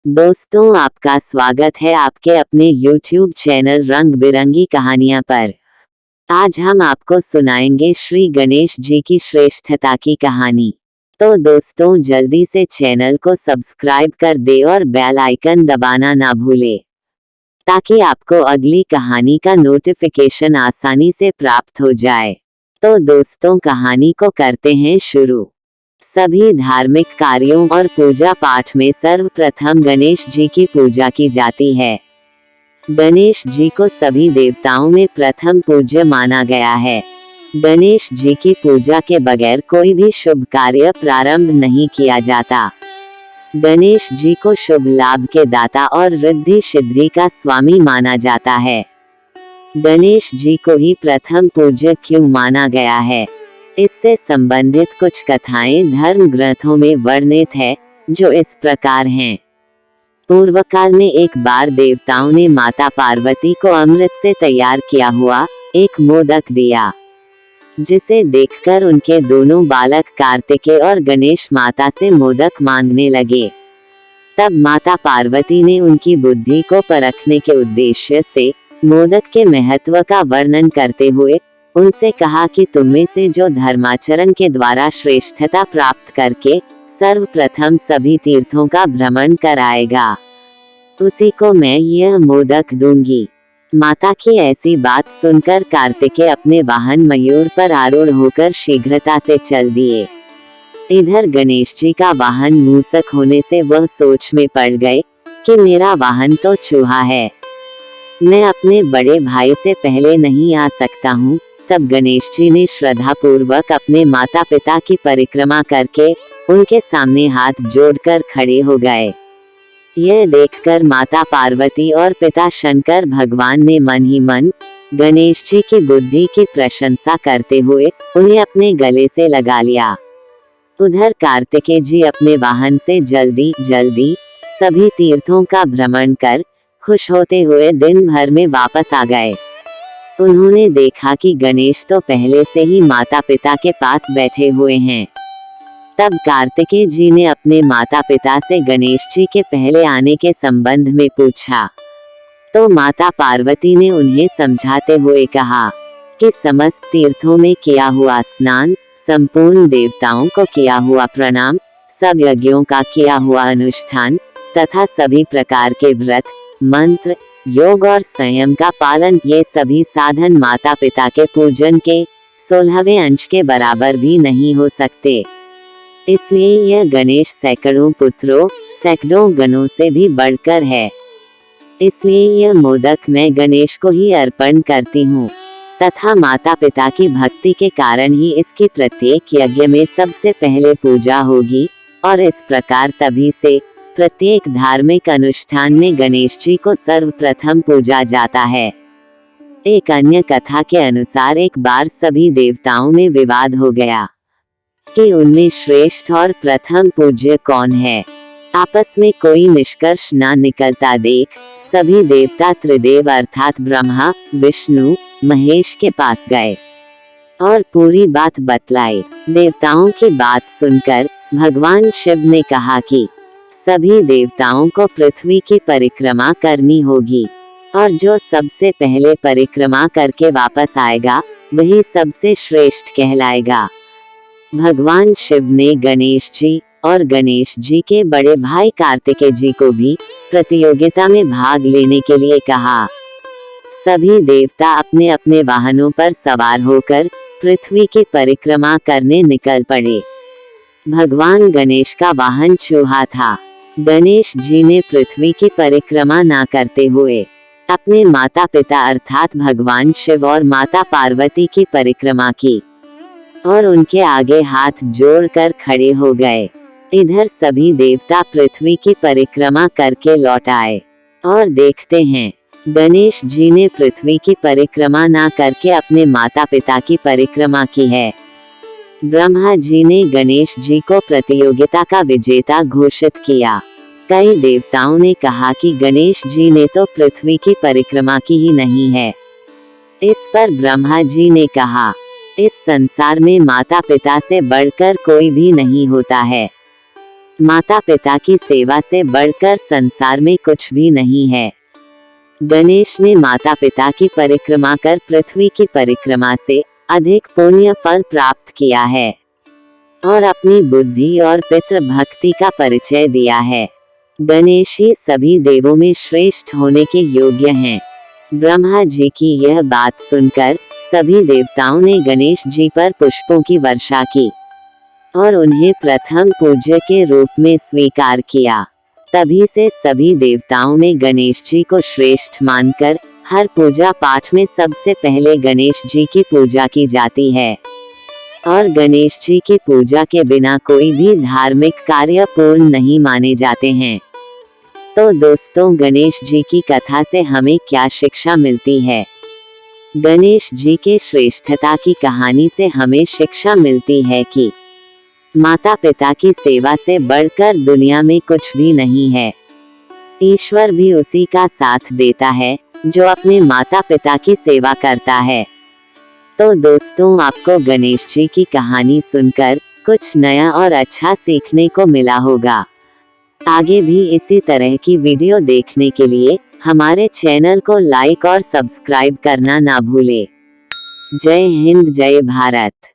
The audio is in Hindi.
दोस्तों, आपका स्वागत है आपके अपने YouTube चैनल रंग बिरंगी कहानियां पर। आज हम आपको सुनाएंगे श्री गणेश जी की श्रेष्ठता की कहानी। तो दोस्तों, जल्दी से चैनल को सब्सक्राइब कर दे और बेल आइकन दबाना ना भूले, ताकि आपको अगली कहानी का नोटिफिकेशन आसानी से प्राप्त हो जाए। तो दोस्तों, कहानी को करते हैं शुरू। सभी धार्मिक कार्यों और पूजा पाठ में सर्वप्रथम गणेश जी की पूजा की जाती है। गणेश जी को सभी देवताओं में प्रथम पूज्य माना गया है। गणेश जी की पूजा के बगैर कोई भी शुभ कार्य प्रारंभ नहीं किया जाता। गणेश जी को शुभ लाभ के दाता और रिद्धि सिद्धि का स्वामी माना जाता है। गणेश जी को ही प्रथम पूज्य क्यों माना गया है, इससे संबंधित कुछ कथाएं धर्म ग्रंथों में वर्णित है, जो इस प्रकार हैं। पूर्व काल में एक बार देवताओं ने माता पार्वती को अमृत से तैयार किया हुआ एक मोदक दिया, जिसे देखकर उनके दोनों बालक कार्तिकेय और गणेश माता से मोदक मांगने लगे। तब माता पार्वती ने उनकी बुद्धि को परखने के उद्देश्य से मोदक के महत्व का वर्णन करते हुए उनसे कहा कि तुम में से जो धर्माचरण के द्वारा श्रेष्ठता प्राप्त करके सर्वप्रथम सभी तीर्थों का भ्रमण कराएगा, उसी को मैं यह मोदक दूंगी। माता की ऐसी बात सुनकर कार्तिकेय अपने वाहन मयूर पर आरूढ़ होकर शीघ्रता से चल दिए। इधर गणेश जी का वाहन मूसक होने से वह सोच में पड़ गए कि मेरा वाहन तो चूहा है, मैं अपने बड़े भाई से पहले नहीं आ सकता हूँ। तब गणेश जी ने श्रद्धा पूर्वक अपने माता पिता की परिक्रमा करके उनके सामने हाथ जोड़कर खड़े हो गए। यह देखकर माता पार्वती और पिता शंकर भगवान ने मन ही मन गणेश जी की बुद्धि की प्रशंसा करते हुए उन्हें अपने गले से लगा लिया। उधर कार्तिकेय जी अपने वाहन से जल्दी जल्दी सभी तीर्थों का भ्रमण कर खुश होते हुए दिन भर में वापस आ गए। उन्होंने देखा कि गणेश तो पहले से ही माता पिता के पास बैठे हुए हैं। तब कार्तिकेय जी ने अपने माता पिता से गणेश जी के पहले आने के संबंध में पूछा, तो माता पार्वती ने उन्हें समझाते हुए कहा कि समस्त तीर्थों में किया हुआ स्नान, संपूर्ण देवताओं को किया हुआ प्रणाम, सब यज्ञों का किया हुआ अनुष्ठान तथा सभी प्रकार के व्रत, मंत्र, योग और संयम का पालन, ये सभी साधन माता पिता के पूजन के 16वें अंश के बराबर भी नहीं हो सकते। इसलिए यह गणेश सैकड़ों पुत्रों, सैकड़ों गणों से भी बढ़कर है। इसलिए यह मोदक मैं गणेश को ही अर्पण करती हूँ, तथा माता पिता की भक्ति के कारण ही इसकी प्रत्येक यज्ञ में सबसे पहले पूजा होगी, और इस प्रकार तभी से प्रत्येक धार्मिक अनुष्ठान में गणेश जी को सर्वप्रथम पूजा जाता है। एक अन्य कथा के अनुसार एक बार सभी देवताओं में विवाद हो गया कि उनमें श्रेष्ठ और प्रथम पूज्य कौन है। आपस में कोई निष्कर्ष न निकलता देख सभी देवता त्रिदेव अर्थात ब्रह्मा, विष्णु, महेश के पास गए और पूरी बात बतलाई। देवताओं की बात सुनकर भगवान शिव ने कहा कि सभी देवताओं को पृथ्वी की परिक्रमा करनी होगी, और जो सबसे पहले परिक्रमा करके वापस आएगा वही सबसे श्रेष्ठ कहलाएगा। भगवान शिव ने गणेश जी और गणेश जी के बड़े भाई कार्तिकेय जी को भी प्रतियोगिता में भाग लेने के लिए कहा। सभी देवता अपने अपने वाहनों पर सवार होकर पृथ्वी की परिक्रमा करने निकल पड़े। भगवान गणेश का वाहन चूहा था। गणेश जी ने पृथ्वी की परिक्रमा ना करते हुए अपने माता पिता अर्थात भगवान शिव और माता पार्वती की परिक्रमा की और उनके आगे हाथ जोड़कर खड़े हो गए। इधर सभी देवता पृथ्वी की परिक्रमा करके लौट आए और देखते हैं गणेश जी ने पृथ्वी की परिक्रमा ना करके अपने माता पिता की परिक्रमा की है। ब्रह्मा जी ने गणेश जी को प्रतियोगिता का विजेता घोषित किया। कई देवताओं ने कहा कि गणेश जी ने तो पृथ्वी की परिक्रमा की ही नहीं है। इस पर ब्रह्मा जी ने कहा, इस संसार में माता पिता से बढ़कर कोई भी नहीं होता है। माता पिता की सेवा से बढ़कर संसार में कुछ भी नहीं है। गणेश ने माता पिता की परिक्रमा कर पृथ्वी की परिक्रमा से अधिक पुण्य फल प्राप्त किया है और अपनी बुद्धि और पितृ भक्ति का परिचय दिया है। गणेश ही सभी देवों में श्रेष्ठ होने के योग्य हैं। ब्रह्मा जी की यह बात सुनकर सभी देवताओं ने गणेश जी पर पुष्पों की वर्षा की और उन्हें प्रथम पूज्य के रूप में स्वीकार किया। तभी से सभी देवताओं में गणेश जी को श्रेष्ठ मानकर हर पूजा पाठ में सबसे पहले गणेश जी की पूजा की जाती है और गणेश जी की पूजा के बिना कोई भी धार्मिक कार्य पूर्ण नहीं माने जाते हैं। तो दोस्तों, गणेश जी की कथा से हमें क्या शिक्षा मिलती है? गणेश जी के श्रेष्ठता की कहानी से हमें शिक्षा मिलती है कि माता पिता की सेवा से बढ़कर दुनिया में कुछ भी नहीं है। ईश्वर भी उसी का साथ देता है जो अपने माता पिता की सेवा करता है। तो दोस्तों, आपको गणेश जी की कहानी सुनकर कुछ नया और अच्छा सीखने को मिला होगा। आगे भी इसी तरह की वीडियो देखने के लिए हमारे चैनल को लाइक और सब्सक्राइब करना ना भूलें। जय हिंद, जय भारत।